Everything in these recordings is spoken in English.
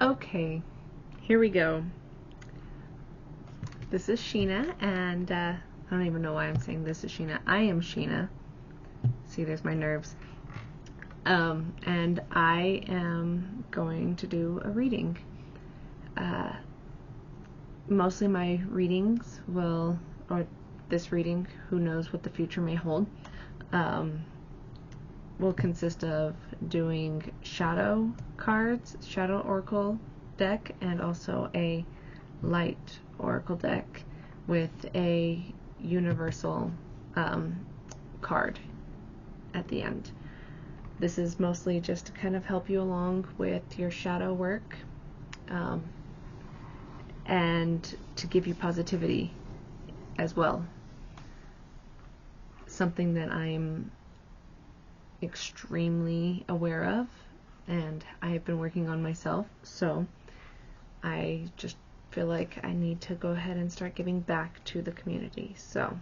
Okay, here we go. This is Sheena, and I don't even know why I'm saying this is Sheena. I am Sheena. See, there's my nerves. And I am going to do a reading. Mostly my readings or this reading, who knows what the future may hold, will consist of doing shadow cards, shadow oracle deck, and also a light oracle deck with a universal card at the end. This is mostly just to kind of help you along with your shadow work, and to give you positivity as well. Something that I'm extremely aware of, and I have been working on myself, so I just feel like I need to go ahead and start giving back to the community. So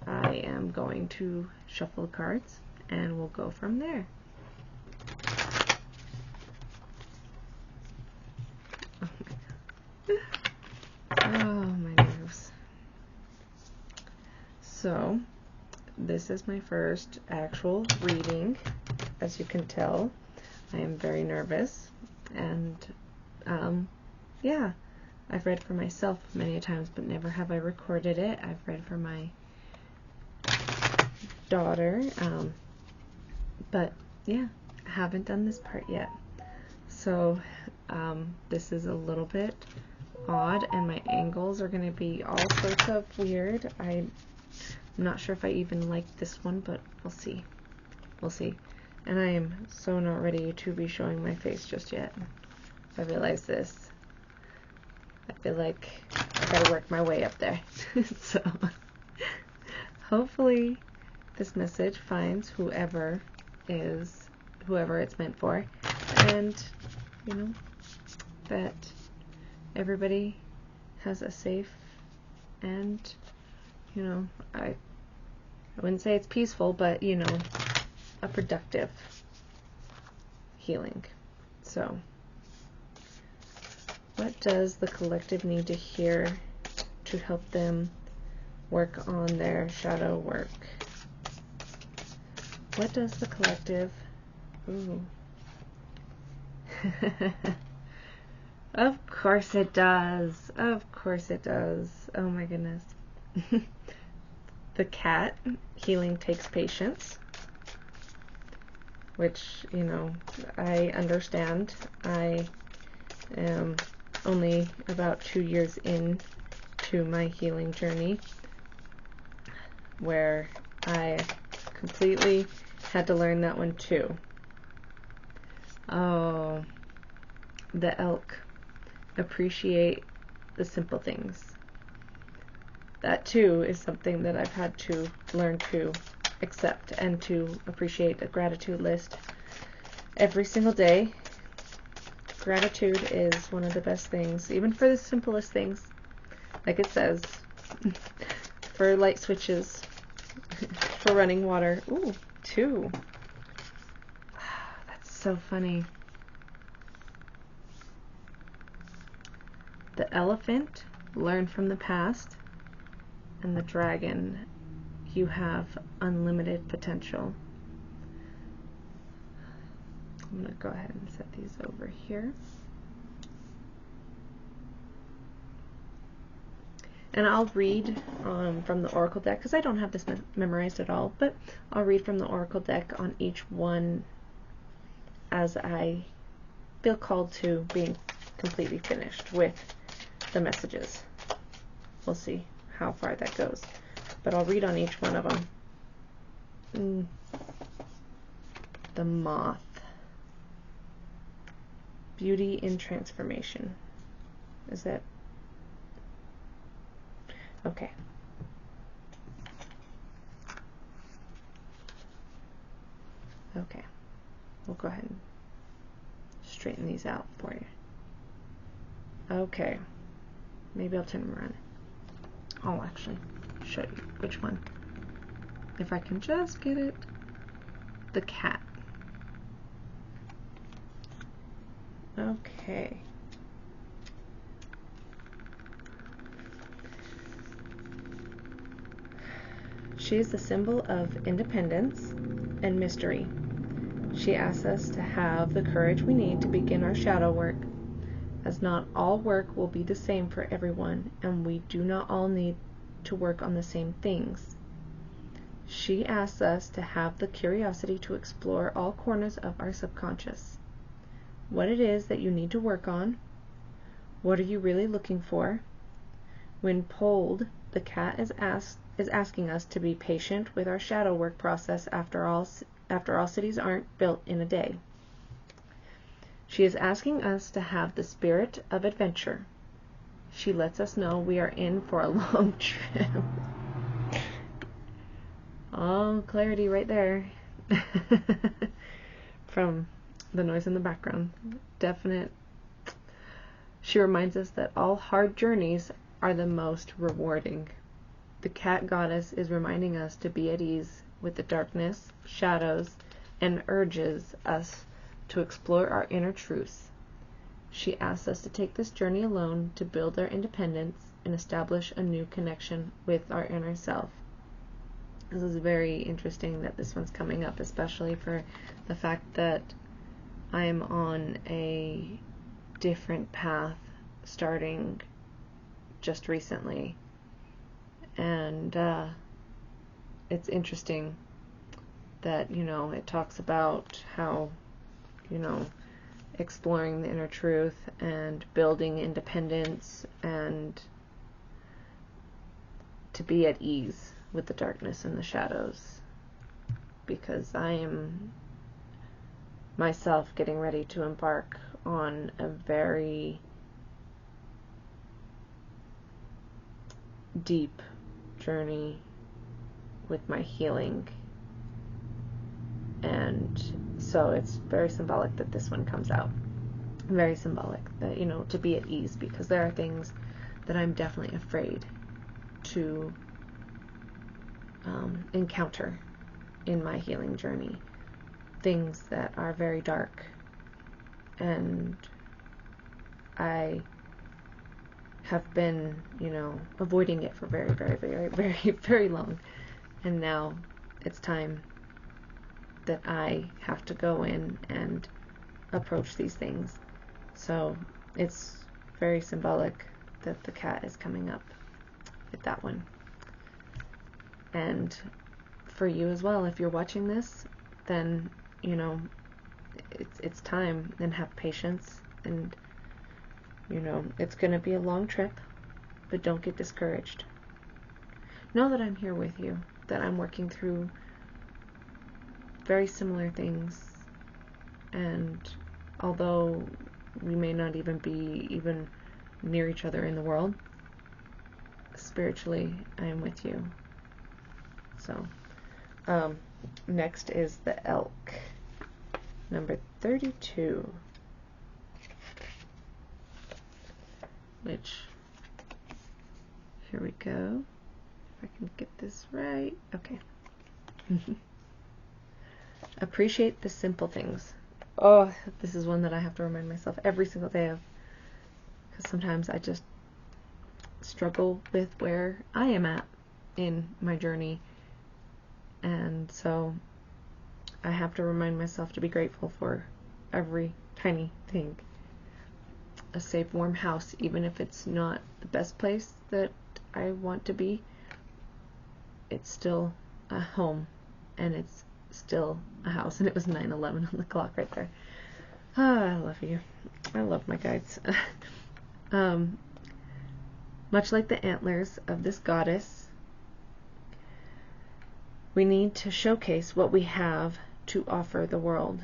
I am going to shuffle the cards and we'll go from there. Oh, my nerves. So this is my first actual reading. As you can tell, I am very nervous, and yeah, I've read for myself many times, but never have I recorded it. I've read for my daughter, but yeah, I haven't done this part yet. So this is a little bit odd, and my angles are going to be all sorts of weird. I'm not sure if I even like this one, but we'll see. We'll see. And I am so not ready to be showing my face just yet. I realize this. I feel like I gotta work my way up there. So hopefully this message finds whoever it's meant for, and you know, that everybody has a safe and, you know, I wouldn't say it's peaceful, but you know, a productive healing. So what does the collective need to hear to help them work on their shadow work? What does the collective... Ooh. Of course it does. Of course it does. Oh my goodness. The cat, healing takes patience. Which, you know, I understand. I am only about 2 years in to my healing journey, where I completely had to learn that one too. Oh, the elk. Appreciate the simple things. That too is something that I've had to learn to accept and to appreciate. A gratitude list every single day. Gratitude is one of the best things, even for the simplest things. Like it says, for light switches, for running water. Ooh, 2. That's so funny. The elephant, learn from the past. And the dragon, you have unlimited potential. I'm going to go ahead and set these over here. And I'll read from the oracle deck, because I don't have this memorized at all, but I'll read from the oracle deck on each one as I feel called to being completely finished with the messages. We'll see how far that goes, but I'll read on each one of them. The moth. Beauty in transformation. Is that okay? Okay, we'll go ahead and straighten these out for you. Okay, maybe I'll turn them around. I'll actually show you which one, if I can just get it. The cat. Okay. She is the symbol of independence and mystery. She asks us to have the courage we need to begin our shadow work, as not all work will be the same for everyone, and we do not all need to work on the same things. She asks us to have the curiosity to explore all corners of our subconscious. What it is that you need to work on. What are you really looking for? When polled, the cat is asking us to be patient with our shadow work process. After all, cities aren't built in a day. She is asking us to have the spirit of adventure. She lets us know we are in for a long trip. Oh, clarity right there. From the noise in the background. Definite. She reminds us that all hard journeys are the most rewarding. The cat goddess is reminding us to be at ease with the darkness, shadows, and urges us to explore our inner truths. She asks us to take this journey alone to build our independence and establish a new connection with our inner self. This is very interesting that this one's coming up, especially for the fact that I'm on a different path starting just recently. And it's interesting that, it talks about how, exploring the inner truth and building independence and to be at ease with the darkness and the shadows, because I am myself getting ready to embark on a very deep journey with my healing, and so it's very symbolic that this one comes out. Very symbolic that, to be at ease, because there are things that I'm definitely afraid to encounter in my healing journey. Things that are very dark, and I have been, avoiding it for very, very, very, very, very long. And now it's time that I have to go in and approach these things. So it's very symbolic that the cat is coming up with that one. And for you as well, if you're watching this, then, it's time, and have patience, and, it's going to be a long trip, but don't get discouraged. Know that I'm here with you, that I'm working through very similar things, and although we may not even be near each other in the world, spiritually I am with you. So next is the elk, number 32, which, here we go, if I can get this right. Okay. Appreciate the simple things. Oh, this is one that I have to remind myself every single day of, because sometimes I just struggle with where I am at in my journey, and so I have to remind myself to be grateful for every tiny thing. A safe, warm house, even if it's not the best place that I want to be, it's still a home, and it's still a house. And it was 9:11 on the clock right there. I love you. I love my guides. Much like the antlers of this goddess, we need to showcase what we have to offer the world.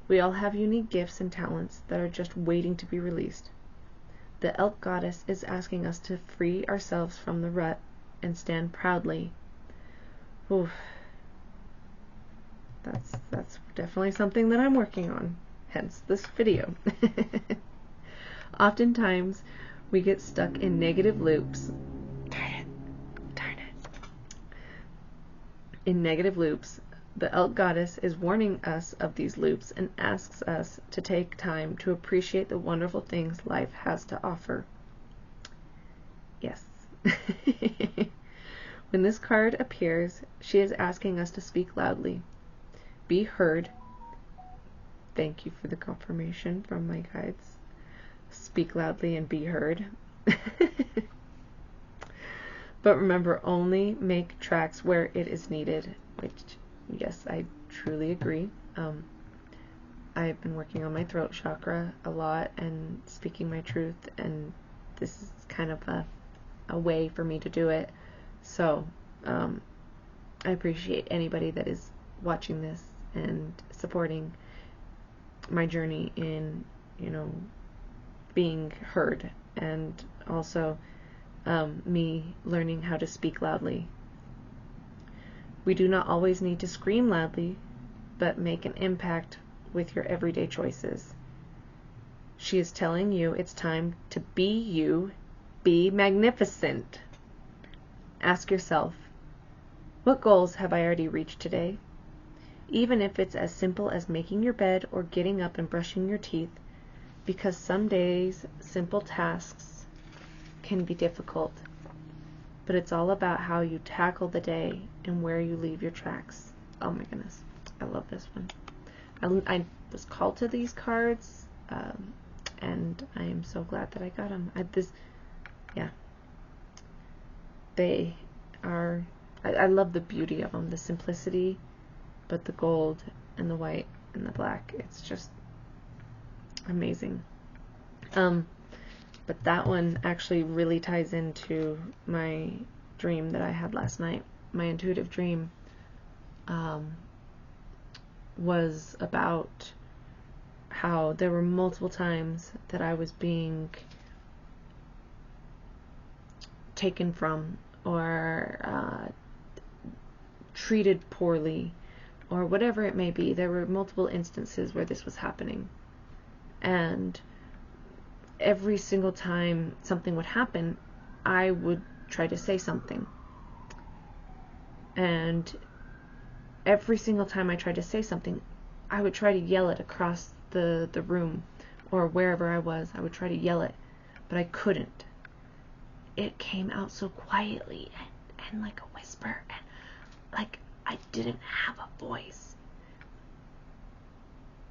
We all have unique gifts and talents that are just waiting to be released. The elk goddess is asking us to free ourselves from the rut and stand proudly. Oof. That's definitely something that I'm working on, hence this video. Oftentimes, we get stuck in negative loops. Darn it. In negative loops The elk goddess is warning us of these loops and asks us to take time to appreciate the wonderful things life has to offer. Yes. When this card appears, she is asking us to speak loudly, be heard. Thank you for the confirmation from my guides. Speak loudly and be heard. But remember, only make tracks where it is needed, which, yes, I truly agree. I've been working on my throat chakra a lot and speaking my truth, and this is kind of a way for me to do it. So I appreciate anybody that is watching this and supporting my journey in, being heard, and also me learning how to speak loudly. We do not always need to scream loudly, but make an impact with your everyday choices. She is telling you it's time to be you, be magnificent. Ask yourself, what goals have I already reached today? Even if it's as simple as making your bed or getting up and brushing your teeth, because some days simple tasks can be difficult, but it's all about how you tackle the day and where you leave your tracks. Oh my goodness, I love this one. I was called to these cards, and I am so glad that I got them. They are, I love the beauty of them, the simplicity, but the gold and the white and the black, it's just amazing. But that one actually really ties into my dream that I had last night. My intuitive dream was about how there were multiple times that I was being taken from, or treated poorly, or whatever it may be. There were multiple instances where this was happening, and every single time something would happen, I would try to say something, and every single time I tried to say something, I would try to yell it across the room, or wherever I was. I would try to yell it, but I couldn't. It came out so quietly and like a whisper, and like I didn't have a voice.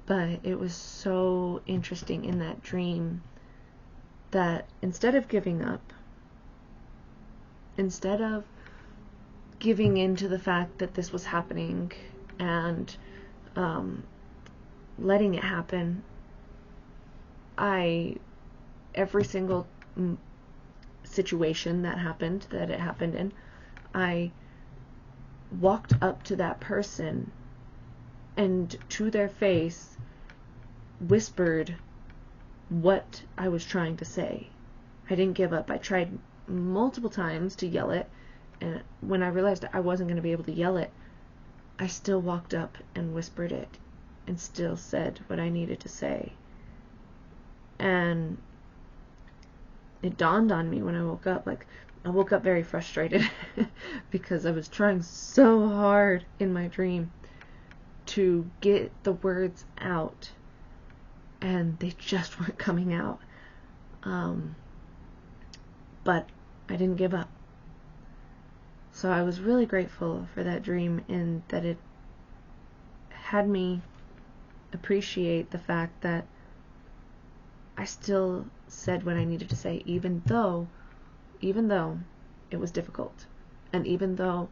But it was so interesting in that dream that instead of giving up, instead of giving in to the fact that this was happening and letting it happen, every single situation that it happened in, I walked up to that person and to their face whispered what I was trying to say. I didn't give up. I tried multiple times to yell it, and when I realized I wasn't going to be able to yell it, I still walked up and whispered it and still said what I needed to say. And it dawned on me when I woke up, I woke up very frustrated because I was trying so hard in my dream to get the words out, and they just weren't coming out. But I didn't give up. So I was really grateful for that dream, in that it had me appreciate the fact that I still said what I needed to say, even though it was difficult, and even though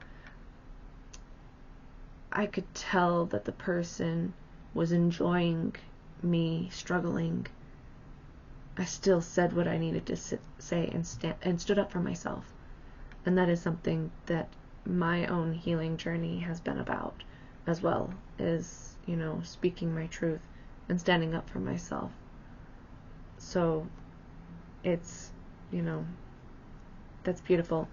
I could tell that the person was enjoying me struggling, I still said what I needed to say and stood up for myself. And that is something that my own healing journey has been about as well, is, speaking my truth and standing up for myself. So it's, that's beautiful.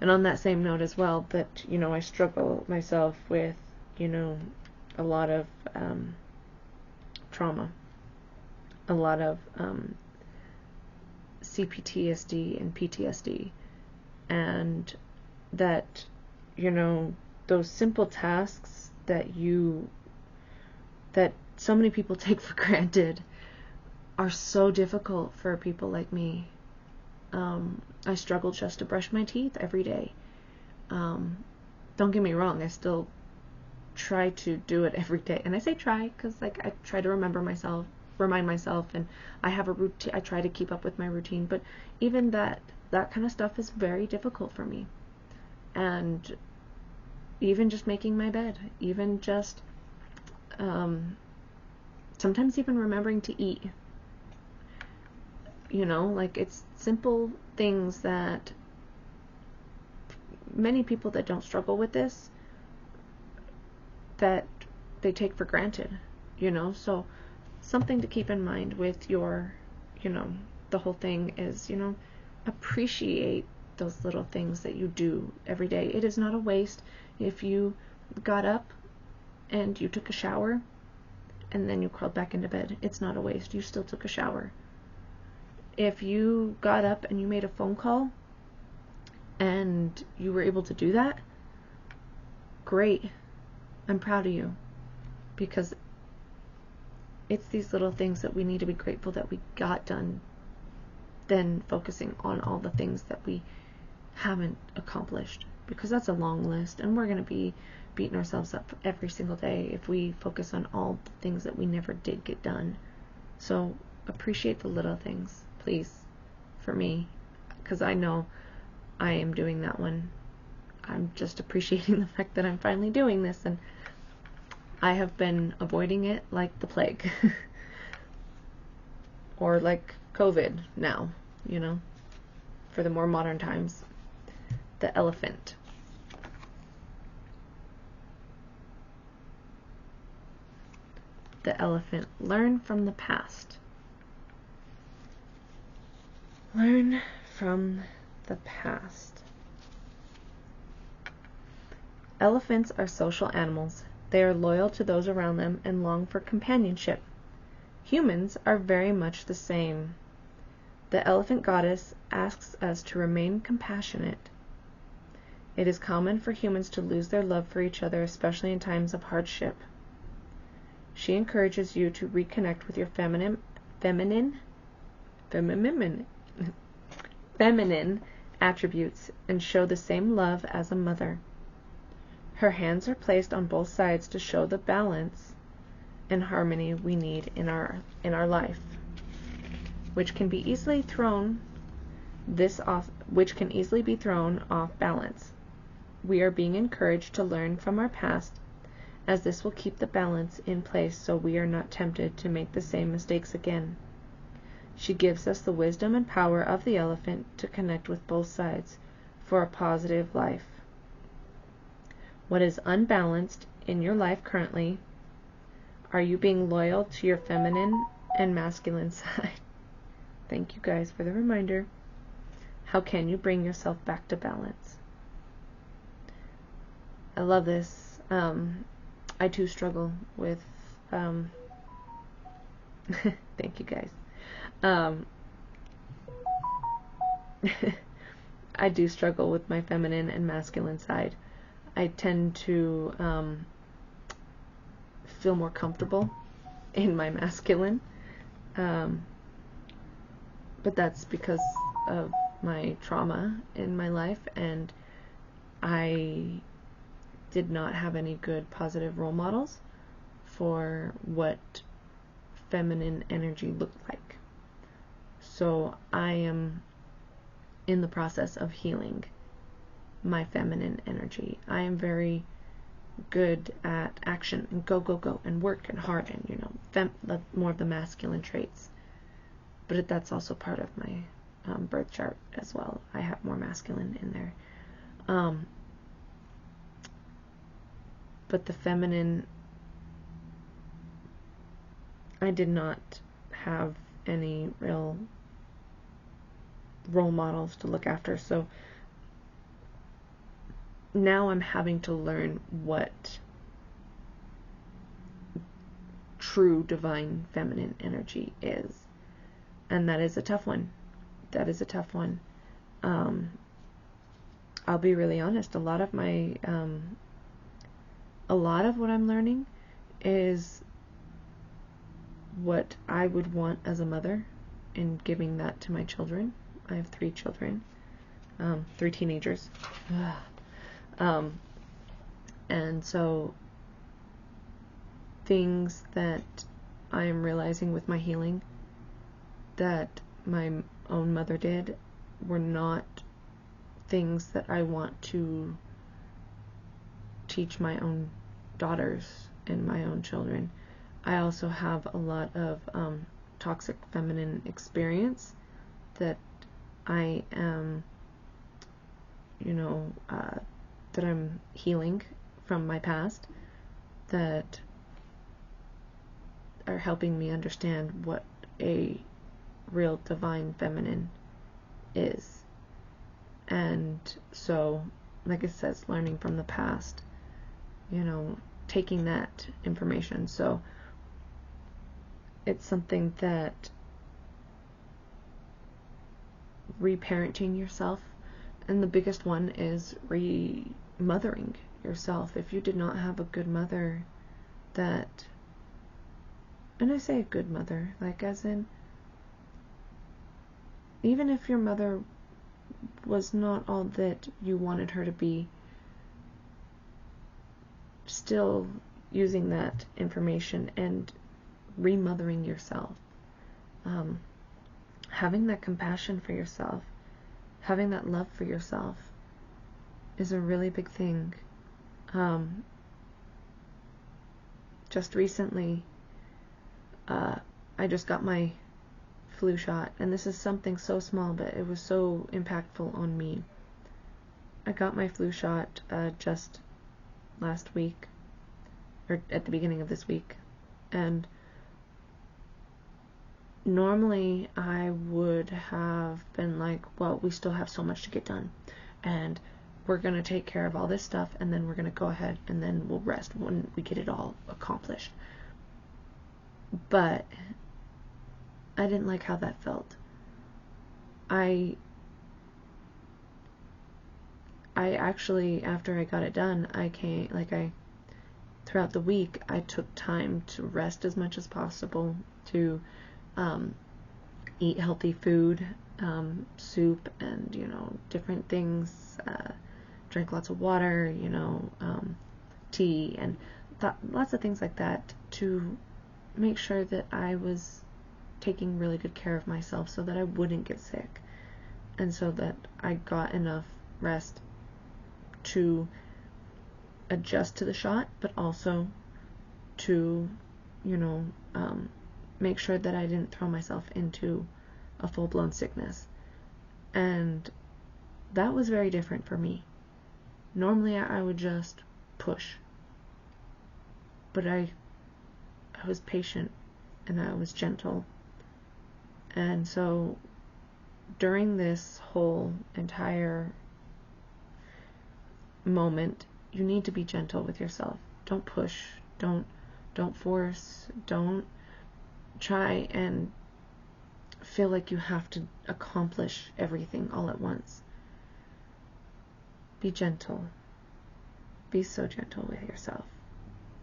And on that same note as well, that, I struggle myself with, a lot of trauma, a lot of CPTSD and PTSD, and that, those simple tasks that so many people take for granted are so difficult for people like me. I struggle just to brush my teeth every day. Don't get me wrong, I still try to do it every day. And I say try because like I try to remind myself, and I have a routine. I try to keep up with my routine, but even that kind of stuff is very difficult for me. And even just making my bed, even just sometimes even remembering to eat. Like it's simple things that many people that don't struggle with this, that they take for granted, so something to keep in mind with your, the whole thing is, appreciate those little things that you do every day. It is not a waste. If you got up and you took a shower and then you crawled back into bed, it's not a waste. You still took a shower. If you got up and you made a phone call and you were able to do that, great. I'm proud of you, because it's these little things that we need to be grateful that we got done, than focusing on all the things that we haven't accomplished, because that's a long list, and we're going to be beating ourselves up every single day if we focus on all the things that we never did get done. So appreciate the little things, please, for me, because I know I am doing that one. I'm just appreciating the fact that I'm finally doing this, and I have been avoiding it like the plague. Or like COVID now, for the more modern times. The elephant. The elephant. Learn from the past. Learn from the past. Elephants are social animals. They are loyal to those around them and long for companionship. Humans are very much the same. The elephant goddess asks us to remain compassionate. It is common for humans to lose their love for each other, especially in times of hardship. She encourages you to reconnect with your feminine attributes and show the same love as a mother. Her hands are placed on both sides to show the balance and harmony we need in our life, which can easily be thrown off balance. We are being encouraged to learn from our past, as this will keep the balance in place so we are not tempted to make the same mistakes again. She gives us the wisdom and power of the elephant to connect with both sides for a positive life. What is unbalanced in your life currently? Are you being loyal to your feminine and masculine side? Thank you guys for the reminder. How can you bring yourself back to balance? I love this. I too struggle with thank you guys. I do struggle with my feminine and masculine side. I tend to feel more comfortable in my masculine, but that's because of my trauma in my life, and I did not have any good positive role models for what feminine energy looked like. So I am in the process of healing my feminine energy. I am very good at action and go and work and hard and more of the masculine traits. But that's also part of my birth chart as well. I have more masculine in there. But the feminine, I did not have any real role models to look after. So now I'm having to learn what true divine feminine energy is. And that is a tough one. I'll be really honest. A lot of my a lot of what I'm learning is what I would want as a mother and giving that to my children. I have 3 children, 3 teenagers. And so things that I am realizing with my healing that my own mother did were not things that I want to teach my own daughters and my own children. I also have a lot of toxic feminine experience that I am, that I'm healing from my past, that are helping me understand what a real divine feminine is. And so, like it says, learning from the past, taking that information. So it's something that reparenting yourself, and the biggest one is remothering yourself. If you did not have a good mother that, and I say a good mother, like as in, even if your mother was not all that you wanted her to be, still using that information and remothering yourself, having that compassion for yourself, having that love for yourself is a really big thing. Just recently, I just got my flu shot, and this is something so small, but it was so impactful on me. I got my flu shot just last week, or at the beginning of this week, and normally I would have been like, well, we still have so much to get done, and we're going to take care of all this stuff, and then we're going to go ahead and then we'll rest when we get it all accomplished. But I didn't like how that felt. I actually, after I got it done, throughout the week, I took time to rest as much as possible, to eat healthy food, soup and, different things, drink lots of water, tea, and lots of things like that, to make sure that I was taking really good care of myself so that I wouldn't get sick, and so that I got enough rest to adjust to the shot, but also to, make sure that I didn't throw myself into a full-blown sickness. And that was very different for me. Normally I would just push, but I was patient and I was gentle. And so during this whole entire moment, you need to be gentle with yourself. Don't push, don't force, don't try and feel like you have to accomplish everything all at once. Be gentle. Be so gentle with yourself.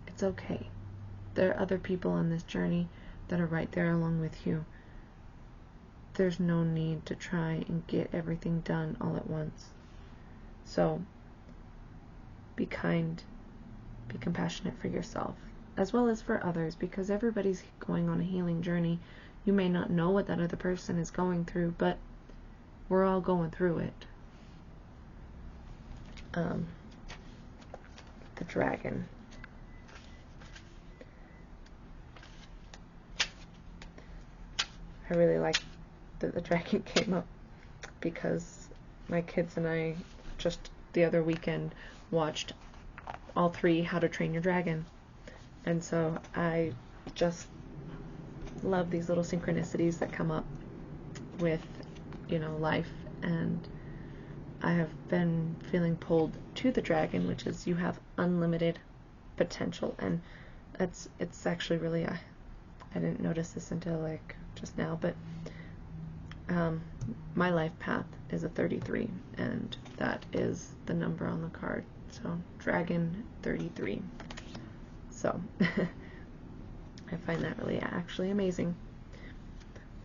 It's okay. There are other people on this journey that are right there along with you. There's no need to try and get everything done all at once. So, be kind, be compassionate for yourself, as well as for others, because everybody's going on a healing journey. You may not know what that other person is going through, but we're all going through it. The dragon. I really like that the dragon came up, because my kids and I just the other weekend watched all 3 How to Train Your Dragon, and so I just love these little synchronicities that come up with life. And I have been feeling pulled to the dragon, which is you have unlimited potential, and it's actually really, I didn't notice this until just now, but my life path is a 33, and that is the number on the card. So dragon 33. So I find that really actually amazing.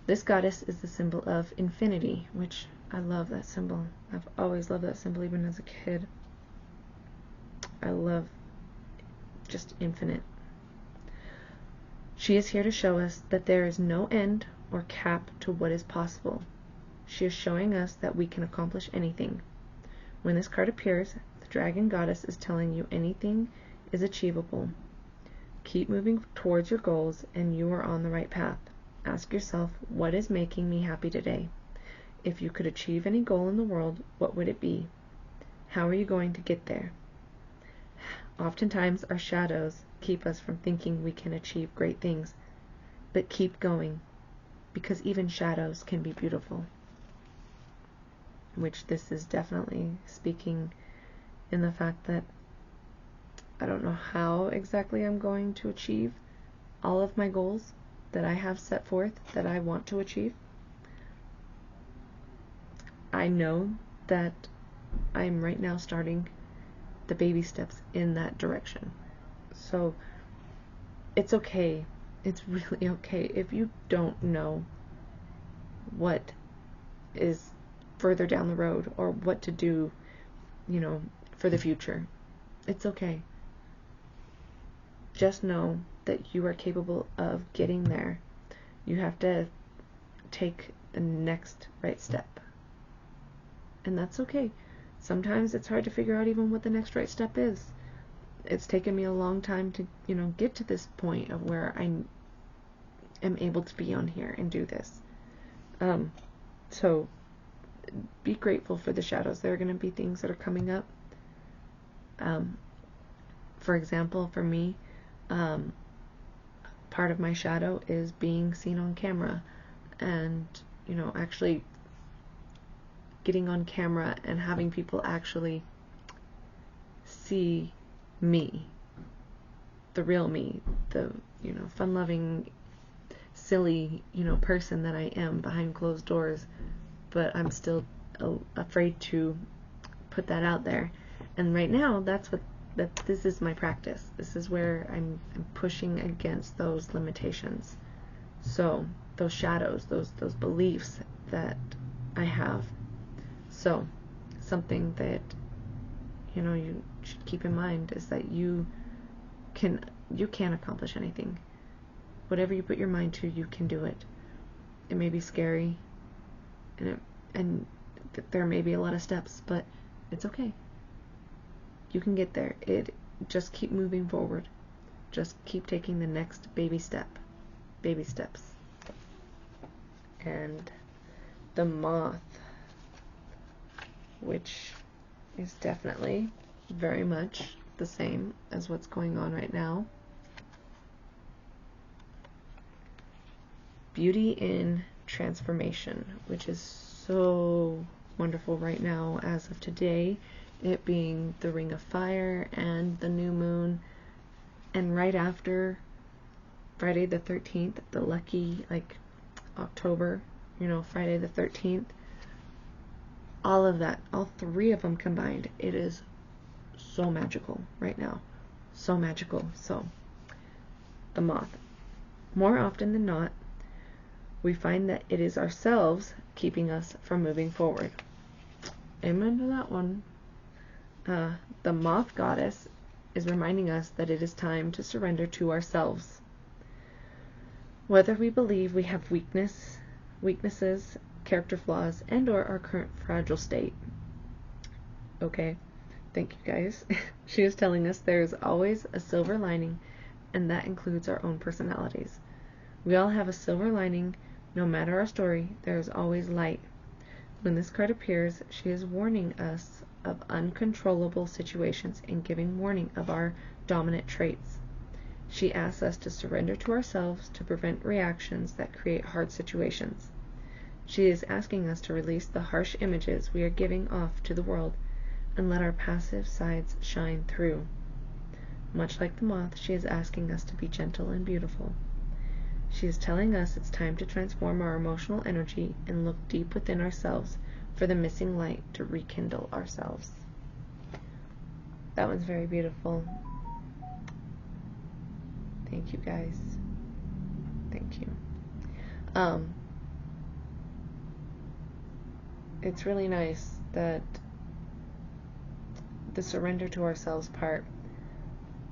This goddess is the symbol of infinity, which I love that symbol. I've always loved that symbol, even as a kid. I love just infinite. She is here to show us that there is no end or cap to what is possible. She is showing us that we can accomplish anything. When this card appears, the dragon goddess is telling you anything is achievable. Keep moving towards your goals and you are on the right path. Ask yourself, what is making me happy today? If you could achieve any goal in the world, what would it be? How are you going to get there? Oftentimes our shadows keep us from thinking we can achieve great things, but keep going, because even shadows can be beautiful. Which this is definitely speaking in the fact that I don't know how exactly I'm going to achieve all of my goals that I have set forth that I want to achieve. I know that I'm right now starting the baby steps in that direction. So it's okay. It's really okay if you don't know what is further down the road or what to do, for the future. It's okay. Just know that you are capable of getting there. You have to take the next right step. And that's okay. Sometimes it's hard to figure out even what the next right step is. It's taken me a long time to, get to this point of where I am able to be on here and do this. So be grateful for the shadows. There are going to be things that are coming up. For example, for me, part of my shadow is being seen on camera and, actually getting on camera and having people actually see me, the real me, the, fun-loving, silly, person that I am behind closed doors, but I'm still afraid to put that out there. And right now, this is my practice. This is where I'm pushing against those limitations. So those shadows, those beliefs that I have. So something that you should keep in mind is that you can accomplish anything. Whatever you put your mind to, you can do it. It may be scary, and there may be a lot of steps, but it's okay. You can get there. Just keep moving forward. Just keep taking the next baby step. Baby steps. And the moth, which is definitely very much the same as what's going on right now. Beauty in transformation, which is so wonderful right now as of today, it being the Ring of Fire and the new moon, and right after Friday the 13th, the lucky October, Friday the 13th, all of that, all three of them combined, it is so magical right now. So magical. So, the moth. More often than not, we find that it is ourselves keeping us from moving forward. Amen to that one. The moth goddess is reminding us that it is time to surrender to ourselves. Whether we believe we have weaknesses, character flaws, and or our current fragile state. Okay, thank you guys. She is telling us there is always a silver lining, and that includes our own personalities. We all have a silver lining. No matter our story, there is always light. When this card appears, she is warning us of uncontrollable situations and giving warning of our dominant traits. She asks us to surrender to ourselves to prevent reactions that create hard situations. She is asking us to release the harsh images we are giving off to the world and let our passive sides shine through. Much like the moth, she is asking us to be gentle and beautiful. She is telling us it's time to transform our emotional energy and look deep within ourselves for the missing light to rekindle ourselves. That one's very beautiful. Thank you guys. Thank you. It's really nice that the surrender to ourselves part,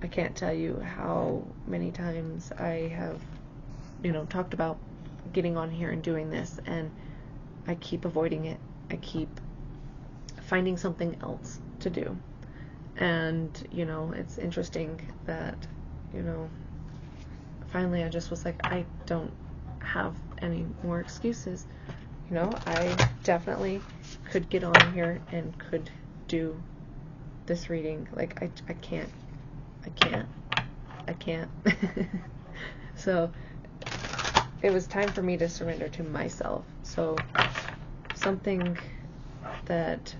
I can't tell you how many times I have, talked about getting on here and doing this, and I keep avoiding it. I keep finding something else to do. And, it's interesting that, finally I just was like, I don't have any more excuses. I definitely could get on here and could do this reading. Like, I can't. So it was time for me to surrender to myself. So something that,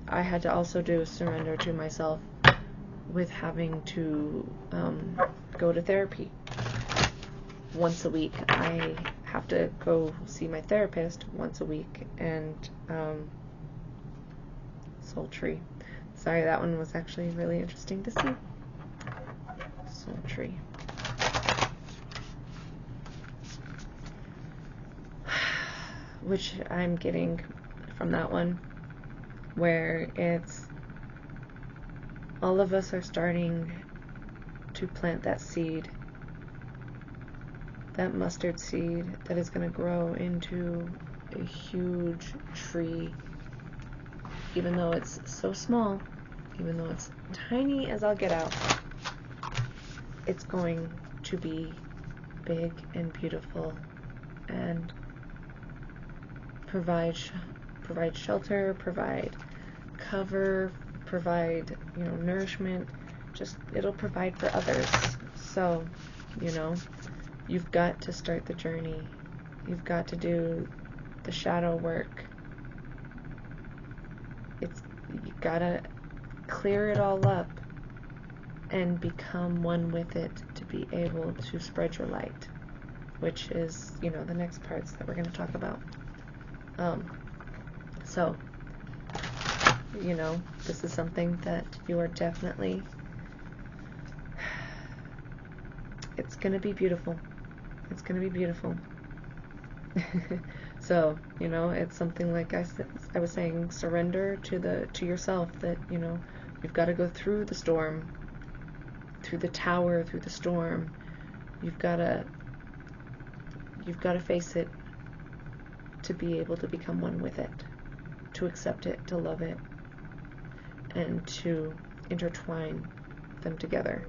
I had to also do is surrender to myself with having to go to therapy once a week. I have to go see my therapist once a week, and sultry. Sorry, that one was actually really interesting to see. Sultry. Which I'm getting from that one, where it's all of us are starting to plant that seed, that mustard seed that is going to grow into a huge tree. Even though it's so small, even though it's tiny as I'll get out, it's going to be big and beautiful and provide shelter, provide cover, provide, nourishment. Just, it'll provide for others. So, you've got to start the journey. You've got to do the shadow work. You gotta clear it all up and become one with it to be able to spread your light, which is, the next parts that we're going to talk about. So, this is something that you are definitely, it's going to be beautiful. It's going to be beautiful. So, it's something like I was saying, surrender to yourself, that, you've got to go through the storm, through the tower, through the storm. You've got to face it to be able to become one with it, to accept it, to love it, and to intertwine them together.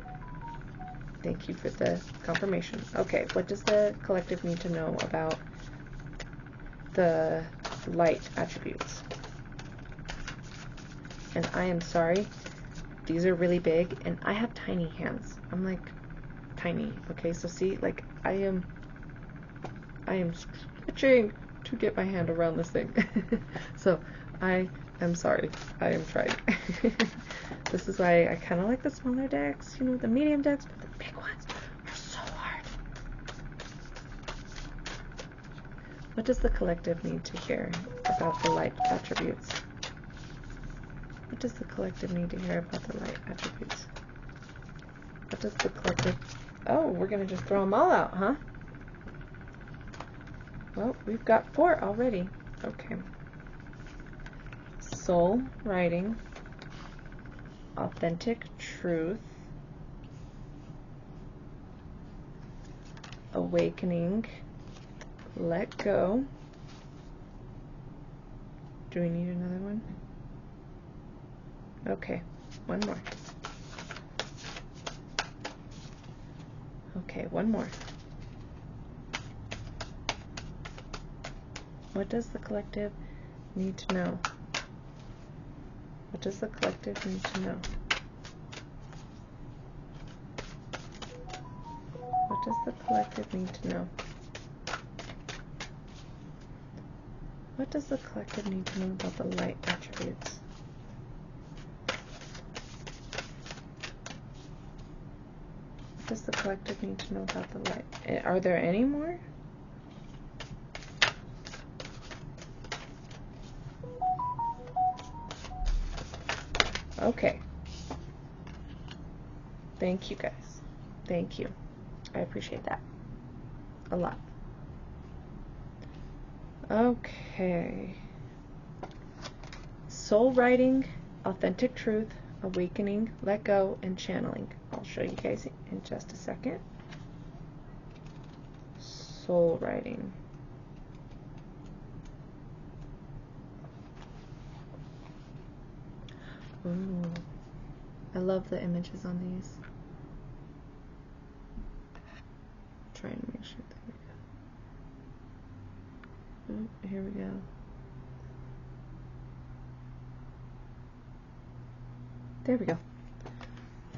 Thank you for the confirmation. Okay, what does the collective need to know about the light attributes? And I am sorry, these are really big, and I have tiny hands. I'm like tiny. Okay, so see, like I am stretching to get my hand around this thing. So I am sorry. I am trying. This is why I kind of like the smaller decks, the medium decks, but the big ones are so hard. What does the collective need to hear about the light attributes? What does the collective need to hear about the light attributes? What does the collective... Oh, we're going to just throw them all out, huh? Well, we've got 4 already. Okay. Soul writing. Authentic truth. Awakening. Let go. Do we need another one? Okay, one more. Okay, one more. What does the collective need to know? What does the collective need to know? What does the collective need to know? What does the collective need to know about the light attributes? What does the collective need to know about the light? Are there any more? Okay. Thank you guys. Thank you. I appreciate that a lot. Okay. Soul writing, authentic truth, awakening, let go, and channeling. I'll show you guys in just a second. Soul writing. Ooh, I love the images on these. Trying to make sure that we go. Oh, here we go. There we go.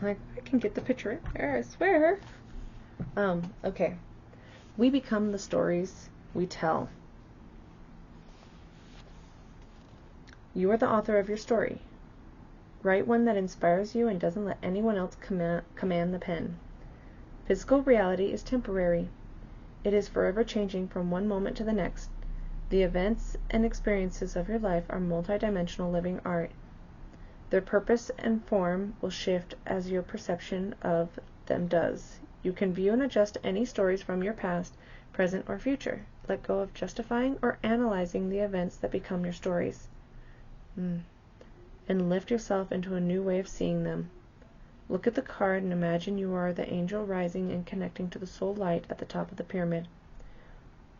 I can get the picture in there, I swear. Okay. We become the stories we tell. You are the author of your story. Write one that inspires you and doesn't let anyone else command the pen. Physical reality is temporary. It is forever changing from one moment to the next. The events and experiences of your life are multidimensional living art. Their purpose and form will shift as your perception of them does. You can view and adjust any stories from your past, present, or future. Let go of justifying or analyzing the events that become your stories. And lift yourself into a new way of seeing them. Look at the card and imagine you are the angel rising and connecting to the soul light at the top of the pyramid.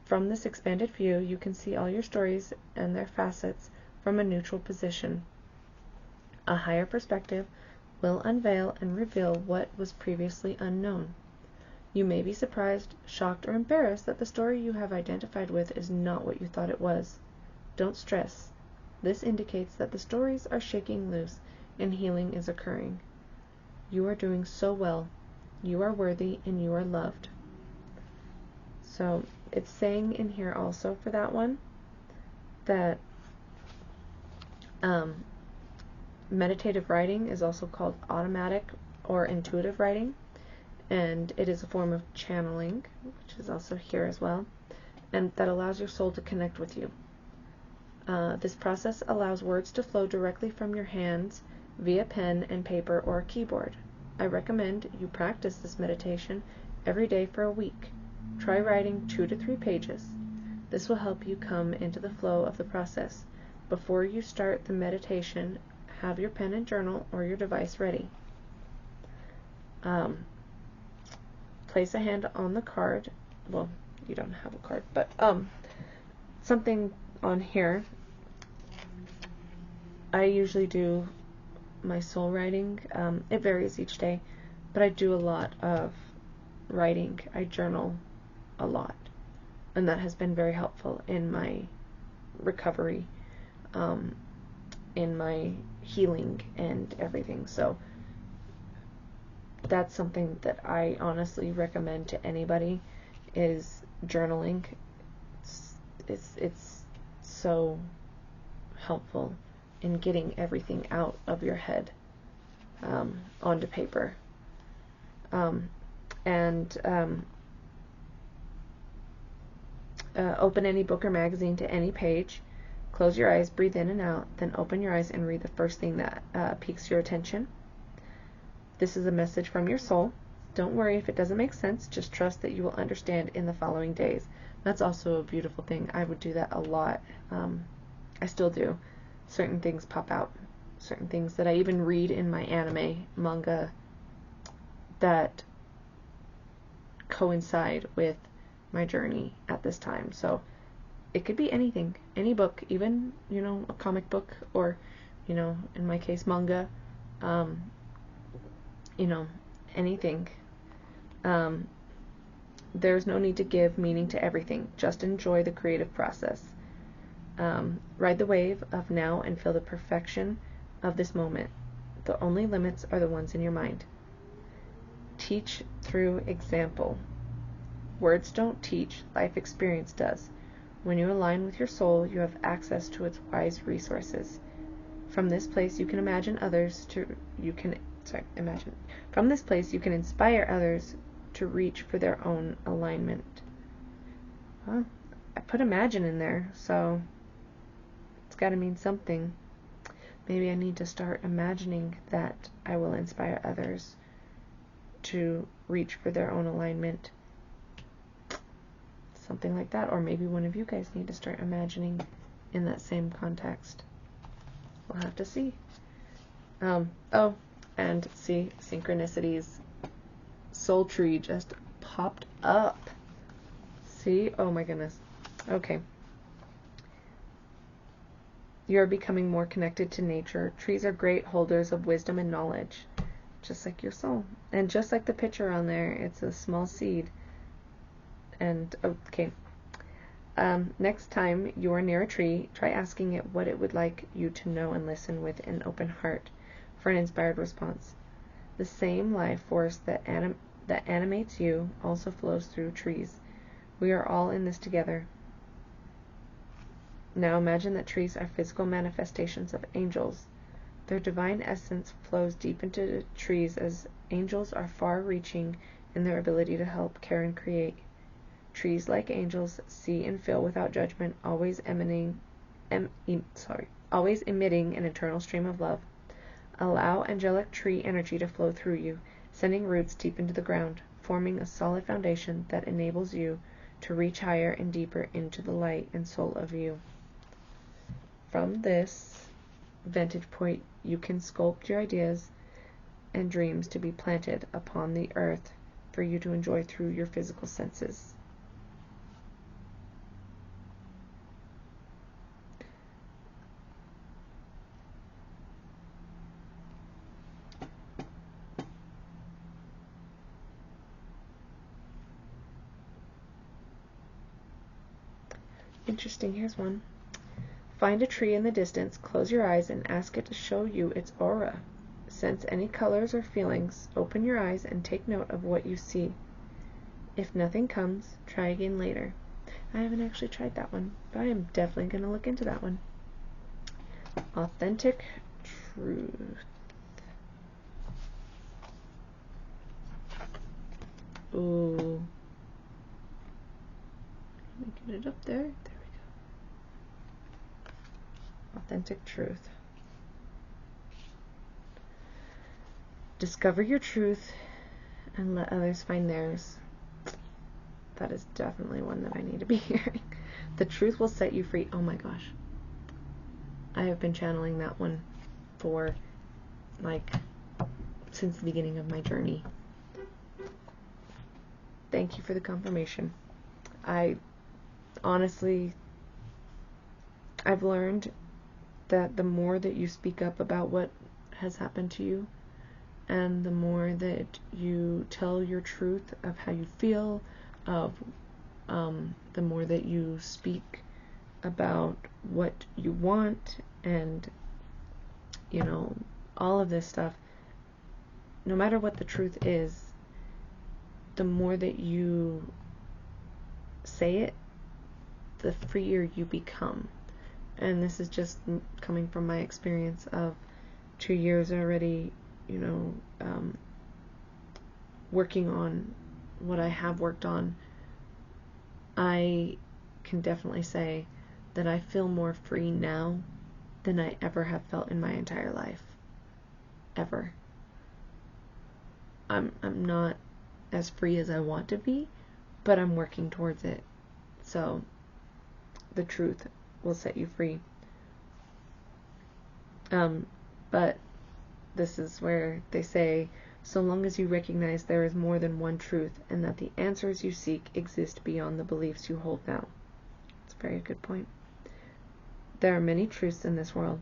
From this expanded view, you can see all your stories and their facets from a neutral position. A higher perspective will unveil and reveal what was previously unknown. You may be surprised, shocked, or embarrassed that the story you have identified with is not what you thought it was. Don't stress. This indicates that the stories are shaking loose and healing is occurring. You are doing so well. You are worthy and you are loved. So it's saying in here also for that one that meditative writing is also called automatic or intuitive writing, and it is a form of channeling, which is also here as well, and that allows your soul to connect with you. This process allows words to flow directly from your hands via pen and paper or a keyboard. I recommend you practice this meditation every day for a week. Try writing 2 to 3 pages. This will help you come into the flow of the process. Before you start the meditation, have your pen and journal or your device ready. Place a hand on the card. Well, you don't have a card, but something on here. I usually do my soul writing. It varies each day, but I do a lot of writing. I journal a lot, and that has been very helpful in my recovery, in my healing and everything. So that's something that I honestly recommend to anybody, is journaling. It's so helpful in getting everything out of your head onto paper. Open any book or magazine to any page. Close your eyes, breathe in and out, then open your eyes and read the first thing that piques your attention. This is a message from your soul. Don't worry if it doesn't make sense. Just trust that you will understand in the following days. That's also a beautiful thing. I would do that a lot. I still do. Certain things pop out. Certain things that I even read in my anime manga that coincide with my journey at this time. So it could be anything, any book, even, a comic book, or, in my case, manga, anything. There's no need to give meaning to everything. Just enjoy the creative process. Ride the wave of now and feel the perfection of this moment. The only limits are the ones in your mind. Teach through example. Words don't teach, life experience does. When you align with your soul, you have access to its wise resources. From this place you can From this place you can inspire others to reach for their own alignment. Well, I put imagine in there, so it's got to mean something. Maybe I need to start imagining that I will inspire others to reach for their own alignment. Something like that. Or maybe one of you guys need to start imagining in that same context. We'll have to see. Oh, and see, synchronicities. Soul tree just popped up. See? Oh my goodness. Okay. You're becoming more connected to nature. Trees are great holders of wisdom and knowledge, just like your soul. And just like the picture on there, it's a small seed. And, okay. Next time you are near a tree, try asking it what it would like you to know and listen with an open heart for an inspired response. The same life force that animates you also flows through trees. We are all in this together. Now imagine that trees are physical manifestations of angels. Their divine essence flows deep into the trees as angels are far-reaching in their ability to help, care, and create. Trees, like angels, see and feel without judgment, always emitting an eternal stream of love. Allow angelic tree energy to flow through you, sending roots deep into the ground, forming a solid foundation that enables you to reach higher and deeper into the light and soul of you. From this vantage point, you can sculpt your ideas and dreams to be planted upon the earth for you to enjoy through your physical senses. Interesting. Here's one. Find a tree in the distance, close your eyes, and ask it to show you its aura. Sense any colors or feelings, open your eyes, and take note of what you see. If nothing comes, try again later. I haven't actually tried that one, but I am definitely going to look into that one. Authentic truth. Ooh. Let me get it up there. There we go. Authentic truth. Discover your truth and let others find theirs. That is definitely one that I need to be hearing. The truth will set you free. Oh my gosh. I have been channeling that one for, since the beginning of my journey. Thank you for the confirmation. Honestly, I've learned that the more that you speak up about what has happened to you, and the more that you tell your truth of how you feel, the more that you speak about what you want, and all of this stuff, no matter what the truth is, the more that you say it, the freer you become. And this is just coming from my experience of 2 years already, working on what I have worked on. I can definitely say that I feel more free now than I ever have felt in my entire life. Ever. I'm not as free as I want to be, but I'm working towards it. So the truth will set you free. But this is where they say, so long as you recognize there is more than one truth and that the answers you seek exist beyond the beliefs you hold now. It's a very good point. There are many truths in this world.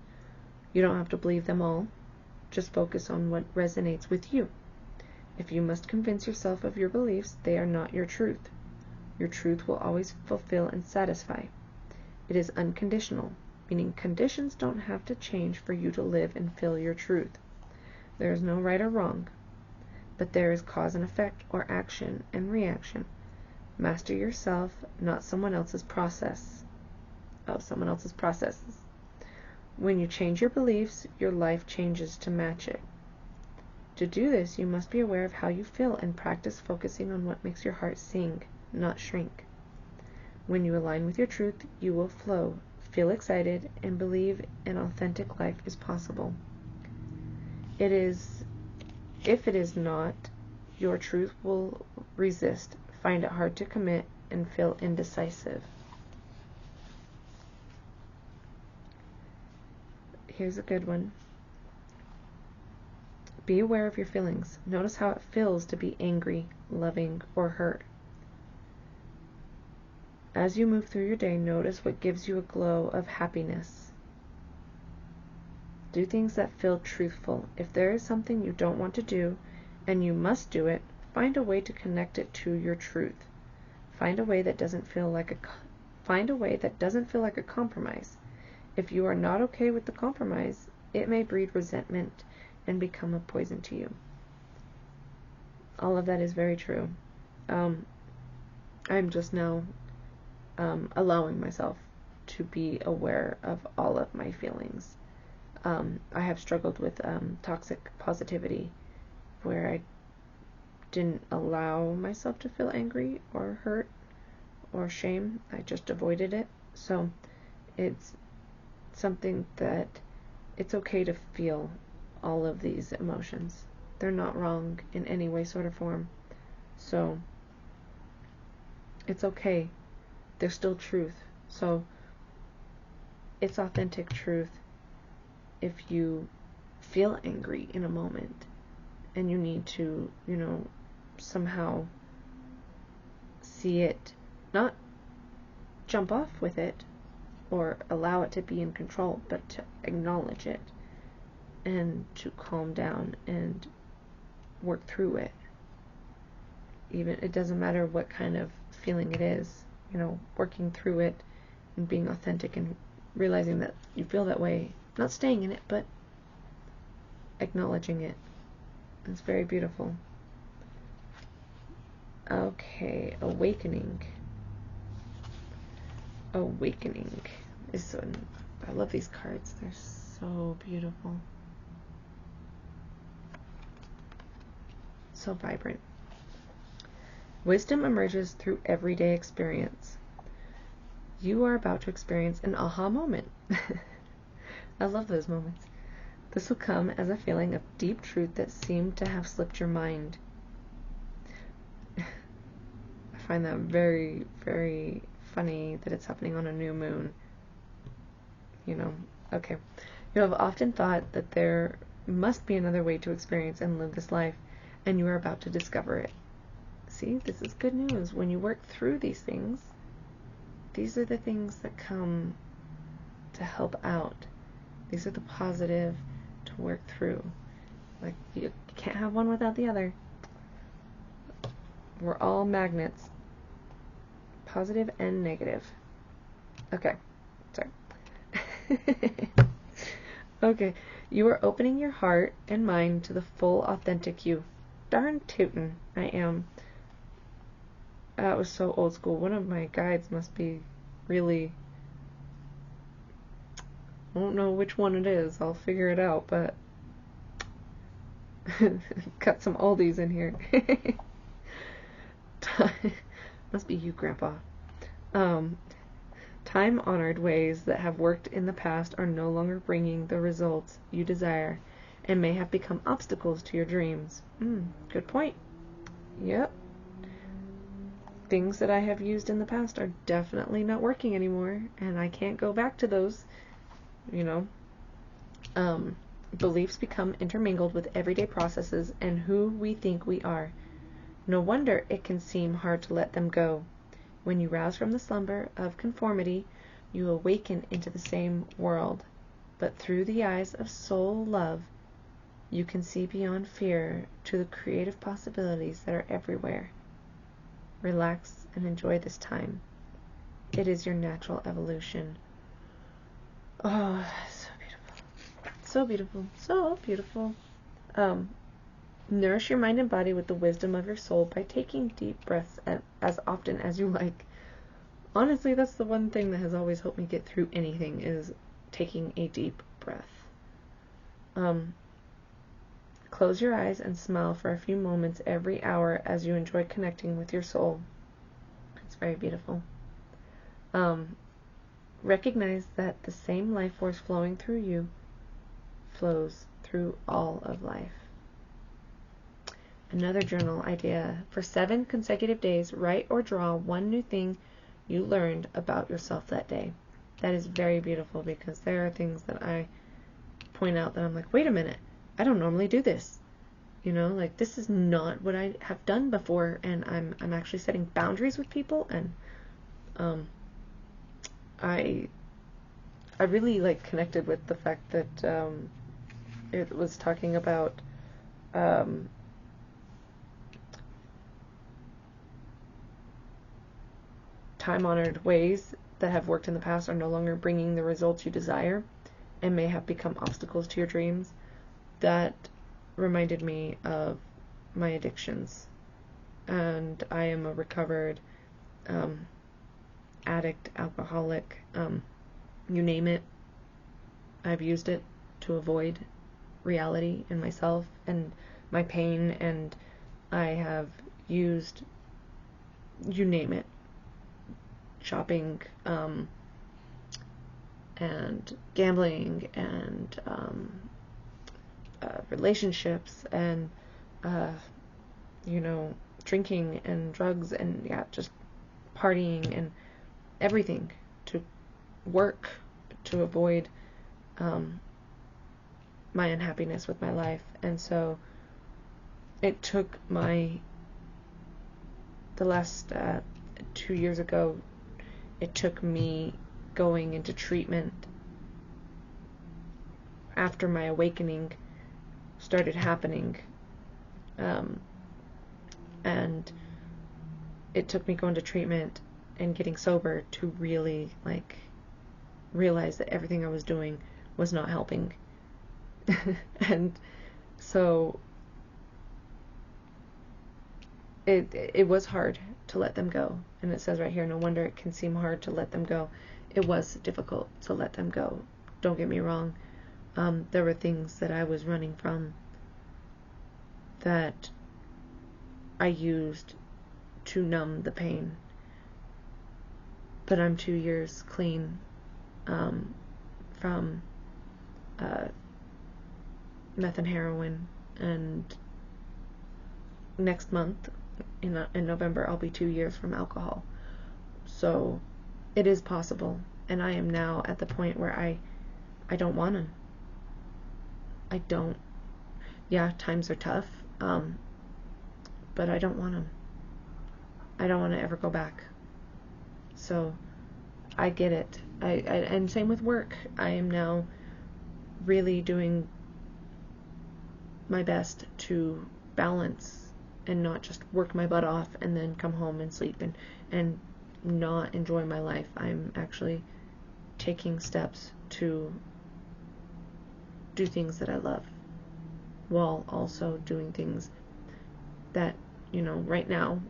You don't have to believe them all. Just focus on what resonates with you. If you must convince yourself of your beliefs, they are not your truth. Your truth will always fulfill and satisfy. It is unconditional, meaning conditions don't have to change for you to live and feel your truth. There is no right or wrong, but there is cause and effect, or action and reaction. Master yourself, not someone else's process. Someone else's processes. When you change your beliefs, your life changes to match it. To do this, you must be aware of how you feel and practice focusing on what makes your heart sing, not shrink. When you align with your truth, you will flow, feel excited, and believe an authentic life is possible. If it is not, your truth will resist, find it hard to commit, and feel indecisive. Here's a good one. Be aware of your feelings. Notice how it feels to be angry, loving, or hurt. As you move through your day, notice what gives you a glow of happiness. Do things that feel truthful. If there is something you don't want to do and you must do it, find a way to connect it to your truth. Find a way that doesn't feel like a compromise. If you are not okay with the compromise, it may breed resentment and become a poison to you. All of that is very true. I'm just now allowing myself to be aware of all of my feelings. I have struggled with toxic positivity, where I didn't allow myself to feel angry or hurt or shame. I just avoided it. So it's something that it's okay to feel all of these emotions. They're not wrong in any way, sort, or form. So it's okay. They're still truth. So it's authentic truth if you feel angry in a moment and you need to, somehow see it, not jump off with it or allow it to be in control, but to acknowledge it and to calm down and work through it. Even it doesn't matter what kind of feeling it is, working through it and being authentic and realizing that you feel that way, not staying in it, but acknowledging it. It's very beautiful. Okay, awakening. Awakening is I love these cards. They're so beautiful. So vibrant. Wisdom emerges through everyday experience. You are about to experience an aha moment. I love those moments. This will come as a feeling of deep truth that seemed to have slipped your mind. I find that very, very funny that it's happening on a new moon. Okay. You have often thought that there must be another way to experience and live this life, and you are about to discover it. See, this is good news. When you work through these things, these are the things that come to help out. These are the positive to work through. Like, you can't have one without the other. We're all magnets. Positive and negative. Okay. Sorry. Okay. You are opening your heart and mind to the full, authentic you. Darn tootin', I am. That was so old school. One of my guides must be really... I don't know which one it is. I'll figure it out, but... got some oldies in here. Must be you, Grandpa. Time-honored ways that have worked in the past are no longer bringing the results you desire and may have become obstacles to your dreams. Good point. Yep. Things that I have used in the past are definitely not working anymore, and I can't go back to those. Beliefs become intermingled with everyday processes and who we think we are. No wonder it can seem hard to let them go. When you rouse from the slumber of conformity, you awaken into the same world. But through the eyes of soul love, you can see beyond fear to the creative possibilities that are everywhere. Relax and enjoy this time. It is your natural evolution. Oh, so beautiful. So beautiful. So beautiful. Nourish your mind and body with the wisdom of your soul by taking deep breaths as often as you like. Honestly, that's the one thing that has always helped me get through anything, is taking a deep breath. Close your eyes and smile for a few moments every hour as you enjoy connecting with your soul. It's very beautiful. Recognize that the same life force flowing through you flows through all of life. Another journal idea. For 7 consecutive days, write or draw one new thing you learned about yourself that day. That is very beautiful, because there are things that I point out that I'm like, wait a minute, I don't normally do this. You know, like, this is not what I have done before, and I'm actually setting boundaries with people, and I really like connected with the fact that it was talking about time-honored ways that have worked in the past are no longer bringing the results you desire and may have become obstacles to your dreams. That reminded me of my addictions, and I am a recovered addict, alcoholic, you name it. I've used it to avoid reality and myself and my pain, and I have used, you name it, shopping, and gambling, and relationships, and drinking and drugs, and just partying and everything, to work to avoid my unhappiness with my life. And so it took the last 2 years ago, it took me going into treatment after my awakening started happening, and it took me going to treatment and getting sober to really realize that everything I was doing was not helping. And so it was hard to let them go. And it says right here, no wonder it can seem hard to let them go. It was difficult to let them go. Don't get me wrong. There were things that I was running from that I used to numb the pain. But I'm 2 years clean from meth and heroin, and next month in November I'll be 2 years from alcohol. So it is possible, and I am now at the point where I don't want to. I don't. Yeah, times are tough, but I don't want to. I don't want to ever go back. So I get it. And same with work. I am now really doing my best to balance and not just work my butt off and then come home and sleep and not enjoy my life. I'm actually taking steps to do things that I love, while also doing things that, right now